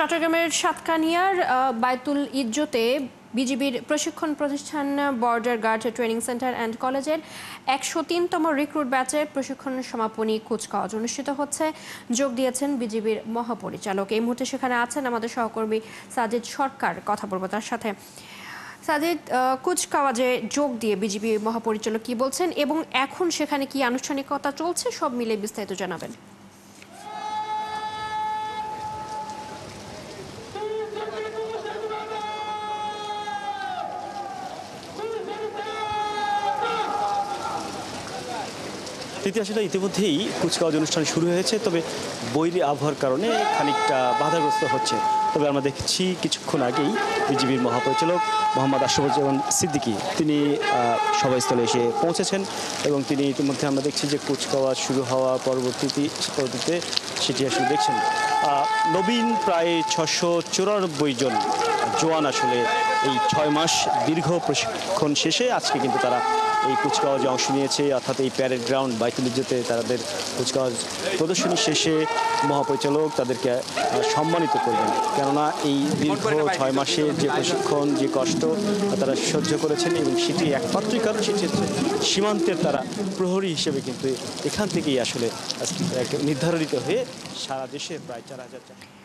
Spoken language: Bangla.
চট্টগ্রামের সাতকানিয়ার বায়তুল ইজ্জতে বিজিবির প্রশিক্ষণ প্রতিষ্ঠান border guard training centre and কলেজের ১০৩তম রিক্রুট ব্যাচের প্রশিক্ষণ সমাপনী কুচকাওয়াজ অনুষ্ঠিত হচ্ছে। যোগ দিয়েছেন বিজিবির মহাপরিচালক। এই মুহূর্তে সেখানে আছেন আমাদের সহকর্মী সাজিদ সরকার। কথা বলবো তার সাথে। সাজিদ, কুচকাওয়াজে যোগ দিয়ে বিজিবি মহাপরিচালক কি বলছেন এবং এখন সেখানে কি আনুষ্ঠানিকতা চলছে, সব মিলে বিস্তারিত জানাবেন। আসলে ইতিমধ্যেই কুচকাওয়াজ অনুষ্ঠান শুরু হয়েছে, তবে বৈরী আবহাওয়ার কারণে খানিকটা বাধাগ্রস্ত হচ্ছে। তবে আমরা দেখছি কিছুক্ষণ আগেই বিজিবির মহাপরিচালক মোহাম্মদ আশরাফুজ্জামান সিদ্দিকী তিনি সভাস্থলে এসে পৌঁছেছেন এবং তিনি ইতিমধ্যে আমরা দেখছি যে কুচকাওয়াজ শুরু হওয়া পরবর্তীতে সেটি আসলে দেখছেন। নবীন প্রায় ৬৯৪ জন জওয়ান আসলে এই ৬ মাস দীর্ঘ প্রশিক্ষণ শেষে আজকে কিন্তু তারা এই কুচকাওয়াজে অংশ নিয়েছে, অর্থাৎ এই প্যারেড গ্রাউন্ড বায়তুল ইজ্জতে তাদের কুচকাওয়াজ প্রদর্শনী শেষে মহাপরিচালক তাদেরকে সম্মানিত করবেন। কেননা এই দীর্ঘ ৬ মাসের যে প্রশিক্ষণ, যে কষ্ট তারা সহ্য করেছেন এবং সেটি একমাত্রই কারণ সেটি হচ্ছে সীমান্তের তারা প্রহরী হিসেবে কিন্তু এখান থেকেই আসলে নির্ধারিত হয়ে সারা দেশে প্রায় ৪,০০০